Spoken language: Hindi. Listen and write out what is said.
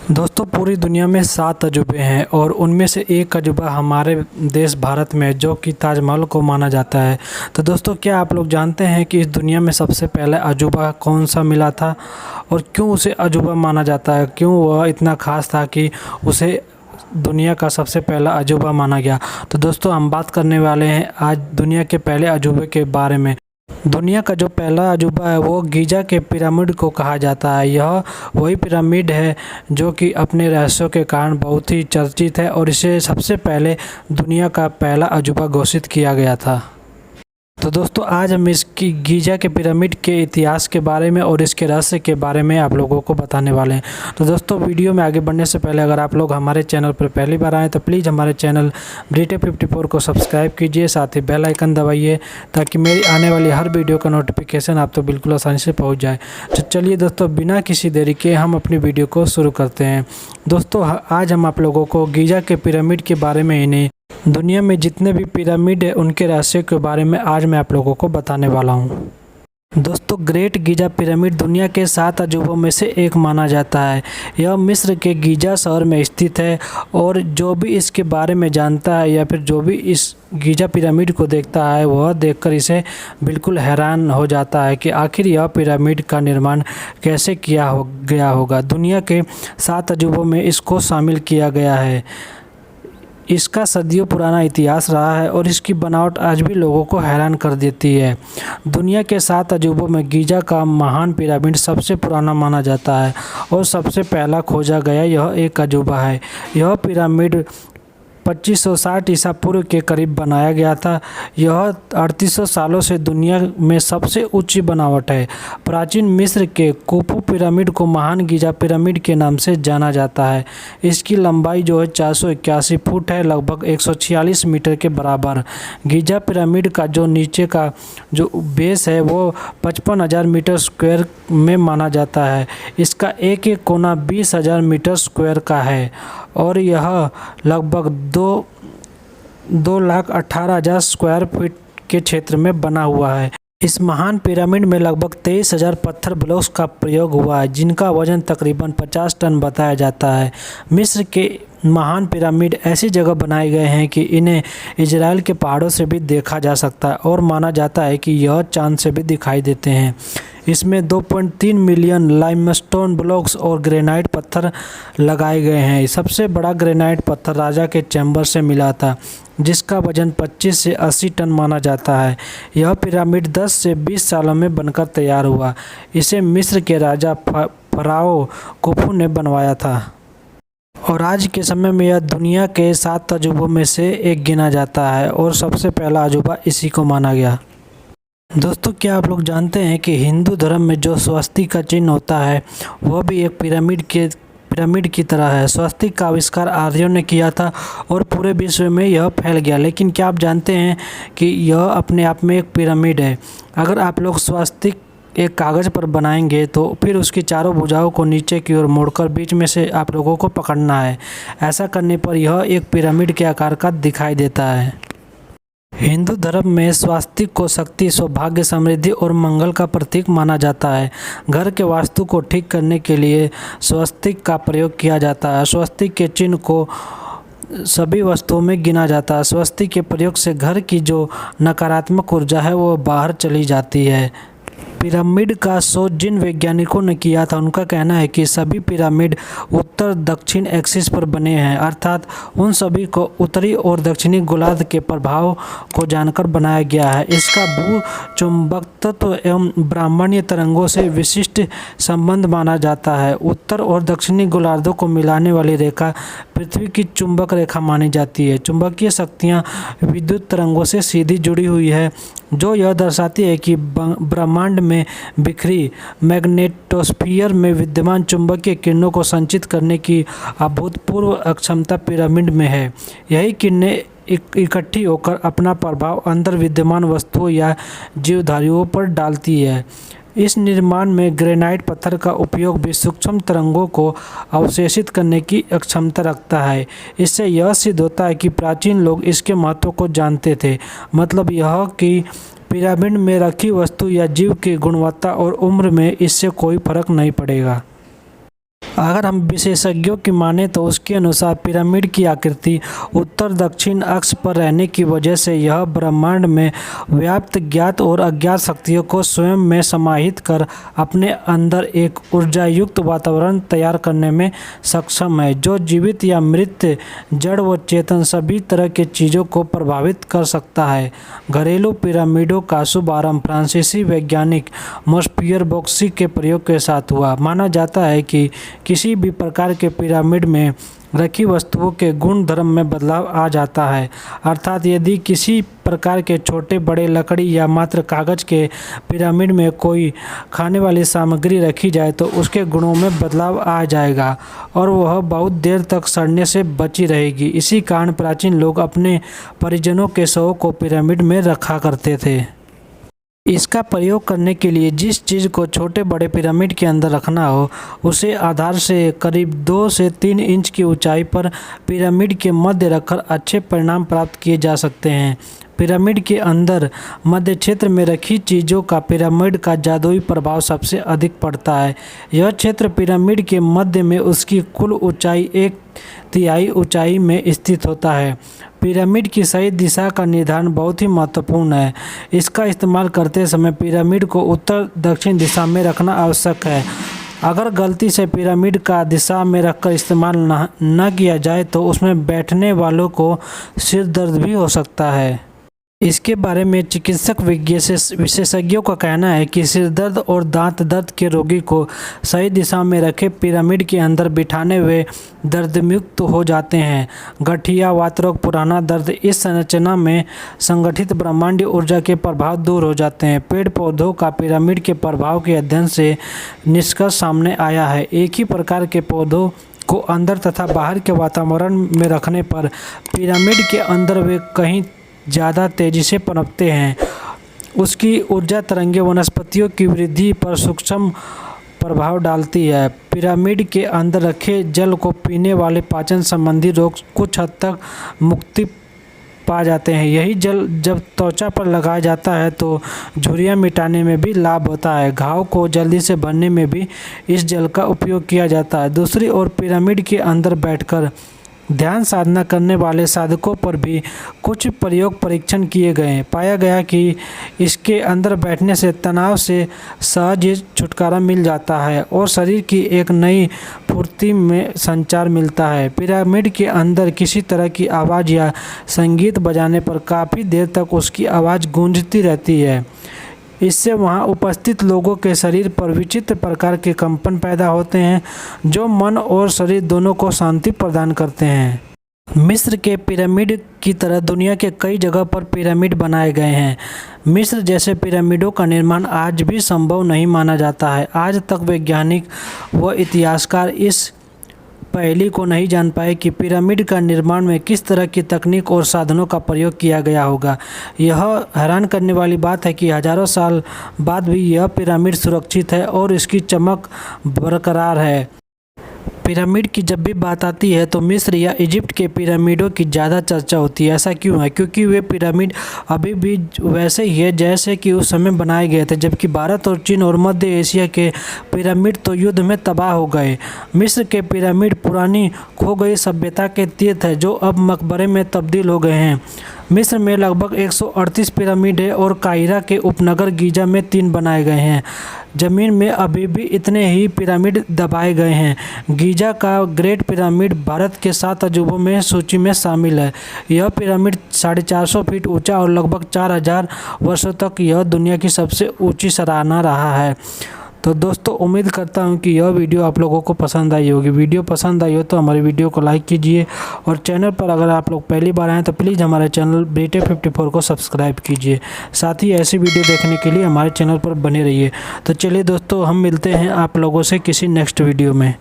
दोस्तों पूरी दुनिया में 7 अजूबे हैं और उनमें से एक अजूबा हमारे देश भारत में जो कि ताजमहल को माना जाता है। तो दोस्तों क्या आप लोग जानते हैं कि इस दुनिया में सबसे पहले अजूबा कौन सा मिला था और क्यों उसे अजूबा माना जाता है, क्यों वह इतना ख़ास था कि उसे दुनिया का सबसे पहला अजूबा माना गया। तो दोस्तों हम बात करने वाले हैं आज दुनिया के पहले अजूबे के बारे में। दुनिया का जो पहला अजूबा है वो गीज़ा के पिरामिड को कहा जाता है। यह वही पिरामिड है जो कि अपने रहस्यों के कारण बहुत ही चर्चित है और इसे सबसे पहले दुनिया का पहला अजूबा घोषित किया गया था। तो दोस्तों आज हम इसकी गीज़ा के पिरामिड के इतिहास के बारे में और इसके रहस्य के बारे में आप लोगों को बताने वाले हैं। तो दोस्तों वीडियो में आगे बढ़ने से पहले अगर आप लोग हमारे चैनल पर पहली बार आएँ तो प्लीज़ हमारे चैनल ब्रिटे54 को सब्सक्राइब कीजिए, साथ ही बेल आइकन दबाइए ताकि मेरी आने वाली हर वीडियो का नोटिफिकेशन आप तो बिल्कुल आसानी से पहुँच जाए। तो चलिए दोस्तों बिना किसी देरी के हम अपनी वीडियो को शुरू करते हैं। दोस्तों आज हम आप लोगों को गीज़ा के पिरामिड के बारे में ही नहीं, दुनिया में जितने भी पिरामिड है उनके रहस्य के बारे में आज मैं आप लोगों को बताने वाला हूं। दोस्तों ग्रेट गीज़ा पिरामिड दुनिया के 7 अजूबों में से एक माना जाता है। यह मिस्र के गीज़ा शहर में स्थित है और जो भी इसके बारे में जानता है या फिर जो भी इस गीज़ा पिरामिड को देखता है वह देखकर इसे बिल्कुल हैरान हो जाता है कि आखिर यह पिरामिड का निर्माण कैसे गया होगा। दुनिया के 7 अजूबों में इसको शामिल किया गया है। इसका सदियों पुराना इतिहास रहा है और इसकी बनावट आज भी लोगों को हैरान कर देती है। दुनिया के 7 अजूबों में गीज़ा का महान पिरामिड सबसे पुराना माना जाता है और सबसे पहला खोजा गया यह एक अजूबा है। यह पिरामिड 2560 ईसा पूर्व के करीब बनाया गया था। यह 3800 सालों से दुनिया में सबसे ऊंची बनावट है। प्राचीन मिस्र के खुफू पिरामिड को महान गीज़ा पिरामिड के नाम से जाना जाता है। इसकी लंबाई जो है 481 फुट है, लगभग 146 मीटर के बराबर। गीज़ा पिरामिड का जो नीचे का जो बेस है वो 55,000 मीटर स्क्वायर में माना जाता है। इसका एक एक कोना 20,000 मीटर स्क्वायर का है और यह लगभग 2,18,000 स्क्वायर फीट के क्षेत्र में बना हुआ है। इस महान पिरामिड में लगभग 23,000 पत्थर ब्लॉक्स का प्रयोग हुआ है जिनका वजन तकरीबन 50 टन बताया जाता है। मिस्र के महान पिरामिड ऐसी जगह बनाए गए हैं कि इन्हें इजराइल के पहाड़ों से भी देखा जा सकता है और माना जाता है कि यह चांद से भी दिखाई देते हैं। इसमें 2.3 मिलियन लाइमस्टोन ब्लॉक्स और ग्रेनाइट पत्थर लगाए गए हैं। सबसे बड़ा ग्रेनाइट पत्थर राजा के चैम्बर से मिला था जिसका वजन 25 से 80 टन माना जाता है। यह पिरामिड 10 से 20 सालों में बनकर तैयार हुआ। इसे मिस्र के राजा फराओ खुफू ने बनवाया था और आज के समय में यह दुनिया के 7 अजूबों में से एक गिना जाता है और सबसे पहला अजूबा इसी को माना गया। दोस्तों क्या आप लोग जानते हैं कि हिंदू धर्म में जो स्वस्तिक का चिन्ह होता है वह भी एक पिरामिड की तरह है। स्वस्तिक का आविष्कार आर्यों ने किया था और पूरे विश्व में यह फैल गया। लेकिन क्या आप जानते हैं कि यह अपने आप में एक पिरामिड है। अगर आप लोग स्वस्तिक एक कागज़ पर बनाएंगे तो फिर उसकी चारों भुजाओं को नीचे की ओर मोड़कर बीच में से आप लोगों को पकड़ना है। ऐसा करने पर यह एक पिरामिड के आकार का दिखाई देता है। हिंदू धर्म में स्वास्तिक को शक्ति, सौभाग्य, समृद्धि और मंगल का प्रतीक माना जाता है। घर के वास्तु को ठीक करने के लिए स्वस्तिक का प्रयोग किया जाता है। स्वस्तिक के चिन्ह को सभी वस्तुओं में गिना जाता है। स्वस्तिक के प्रयोग से घर की जो नकारात्मक ऊर्जा है वो बाहर चली जाती है। पिरामिड का शोध जिन वैज्ञानिकों ने किया था उनका कहना है कि सभी पिरामिड उत्तर दक्षिण एक्सिस पर बने हैं, अर्थात उन सभी को उत्तरी और दक्षिणी गोलार्ध के प्रभाव को जानकर बनाया गया है। इसका भू चुंबकत्व एवं ब्रह्मांडीय तरंगों से विशिष्ट संबंध माना जाता है। उत्तर और दक्षिणी गोलार्धों को मिलाने वाली रेखा पृथ्वी की चुंबक रेखा मानी जाती है। चुंबकीय शक्तियाँ विद्युत तरंगों से सीधी जुड़ी हुई है जो यह दर्शाती है कि ब्रह्मांड में बिखरी मैग्नेटोस्फीयर में विद्यमान चुंबकीय किरणों को संचित करने की अभूतपूर्व अक्षमता पिरामिड में है। यही किरणें इकट्ठी होकर अपना प्रभाव अंदर विद्यमान वस्तुओं या जीवधारियों पर डालती है। इस निर्माण में ग्रेनाइट पत्थर का उपयोग भी सूक्ष्म तरंगों को अवशेषित करने की क्षमता रखता है। इससे यह सिद्ध होता है कि प्राचीन लोग इसके महत्व को जानते थे। मतलब यह कि पिरामिड में रखी वस्तु या जीव की गुणवत्ता और उम्र में इससे कोई फर्क नहीं पड़ेगा। अगर हम विशेषज्ञों की माने तो उसके अनुसार पिरामिड की आकृति उत्तर दक्षिण अक्ष पर रहने की वजह से यह ब्रह्मांड में व्याप्त ज्ञात और अज्ञात शक्तियों को स्वयं में समाहित कर अपने अंदर एक ऊर्जायुक्त वातावरण तैयार करने में सक्षम है, जो जीवित या मृत, जड़ व चेतन सभी तरह के चीज़ों को प्रभावित कर सकता है। घरेलू पिरामिडों का शुभारंभ फ्रांसीसी वैज्ञानिक मोसपियर बोक्सी के प्रयोग के साथ हुआ। माना जाता है कि किसी भी प्रकार के पिरामिड में रखी वस्तुओं के गुण धर्म में बदलाव आ जाता है, अर्थात यदि किसी प्रकार के छोटे बड़े लकड़ी या मात्र कागज के पिरामिड में कोई खाने वाली सामग्री रखी जाए तो उसके गुणों में बदलाव आ जाएगा और वह बहुत देर तक सड़ने से बची रहेगी। इसी कारण प्राचीन लोग अपने परिजनों के शवों को पिरामिड में रखा करते थे। इसका प्रयोग करने के लिए जिस चीज़ को छोटे बड़े पिरामिड के अंदर रखना हो उसे आधार से करीब 2 से 3 इंच की ऊंचाई पर पिरामिड के मध्य रखकर अच्छे परिणाम प्राप्त किए जा सकते हैं। पिरामिड के अंदर मध्य क्षेत्र में रखी चीज़ों का पिरामिड का जादुई प्रभाव सबसे अधिक पड़ता है। यह क्षेत्र पिरामिड के मध्य में उसकी कुल ऊंचाई 1/3 ऊंचाई में स्थित होता है। पिरामिड की सही दिशा का निर्धारण बहुत ही महत्वपूर्ण है। इसका इस्तेमाल करते समय पिरामिड को उत्तर दक्षिण दिशा में रखना आवश्यक है। अगर गलती से पिरामिड का दिशा में रखकर इस्तेमाल न किया जाए तो उसमें बैठने वालों को सिर दर्द भी हो सकता है। इसके बारे में चिकित्सक विशेषज्ञों का कहना है कि सिर दर्द और दांत दर्द के रोगी को सही दिशा में रखे पिरामिड के अंदर बिठाने वे दर्दमुक्त हो जाते हैं। गठिया, वातरोग, पुराना दर्द, इस संरचना में संगठित ब्रह्मांडीय ऊर्जा के प्रभाव दूर हो जाते हैं। पेड़ पौधों का पिरामिड के प्रभाव के अध्ययन से निष्कर्ष सामने आया है। एक ही प्रकार के पौधों को अंदर तथा बाहर के वातावरण में रखने पर पिरामिड के अंदर वे कहीं ज़्यादा तेज़ी से पनपते हैं। उसकी ऊर्जा तरंगें वनस्पतियों की वृद्धि पर सूक्ष्म प्रभाव डालती है। पिरामिड के अंदर रखे जल को पीने वाले पाचन संबंधी रोग कुछ हद तक मुक्ति पा जाते हैं। यही जल जब त्वचा पर लगाया जाता है तो झुर्रियाँ मिटाने में भी लाभ होता है। घाव को जल्दी से भरने में भी इस जल का उपयोग किया जाता है। दूसरी ओर पिरामिड के अंदर बैठकर ध्यान साधना करने वाले साधकों पर भी कुछ परीक्षण किए गए। पाया गया कि इसके अंदर बैठने से तनाव से सहज छुटकारा मिल जाता है और शरीर की एक नई फुर्ती में संचार मिलता है। पिरामिड के अंदर किसी तरह की आवाज़ या संगीत बजाने पर काफ़ी देर तक उसकी आवाज़ गूंजती रहती है। इससे वहाँ उपस्थित लोगों के शरीर पर विचित्र प्रकार के कंपन पैदा होते हैं जो मन और शरीर दोनों को शांति प्रदान करते हैं। मिस्र के पिरामिड की तरह दुनिया के कई जगह पर पिरामिड बनाए गए हैं। मिस्र जैसे पिरामिडों का निर्माण आज भी संभव नहीं माना जाता है। आज तक वैज्ञानिक व इतिहासकार इस पहेली को नहीं जान पाए कि पिरामिड का निर्माण में किस तरह की तकनीक और साधनों का प्रयोग किया गया होगा। यह हैरान करने वाली बात है कि हजारों साल बाद भी यह पिरामिड सुरक्षित है और इसकी चमक बरकरार है। पिरामिड की जब भी बात आती है तो मिस्र या इजिप्ट के पिरामिडों की ज़्यादा चर्चा होती है। ऐसा क्यों है? क्योंकि वे पिरामिड अभी भी वैसे ही है जैसे कि उस समय बनाए गए थे, जबकि भारत और चीन और मध्य एशिया के पिरामिड तो युद्ध में तबाह हो गए। मिस्र के पिरामिड पुरानी खो गई सभ्यता के तीर्थ है जो अब मकबरे में तब्दील हो गए हैं। मिस्र में लगभग 138 पिरामिड है और काहिरा के उपनगर गीजा में 3 बनाए गए हैं। ज़मीन में अभी भी इतने ही पिरामिड दबाए गए हैं। गीजा का ग्रेट पिरामिड भारत के 7 अजूबों में सूची में शामिल है। यह पिरामिड 450 फीट ऊंचा और लगभग 4000 वर्षों तक यह दुनिया की सबसे ऊंची सराहना रहा है। तो दोस्तों, उम्मीद करता हूं कि यह वीडियो आप लोगों को पसंद आई होगी। वीडियो पसंद आई हो तो हमारे वीडियो को लाइक कीजिए और चैनल पर अगर आप लोग पहली बार आएँ तो प्लीज़ हमारे चैनल BTech54 को सब्सक्राइब कीजिए। साथ ही ऐसी वीडियो देखने के लिए हमारे चैनल पर बने रहिए। तो चलिए दोस्तों, हम मिलते हैं आप लोगों से किसी नेक्स्ट वीडियो में।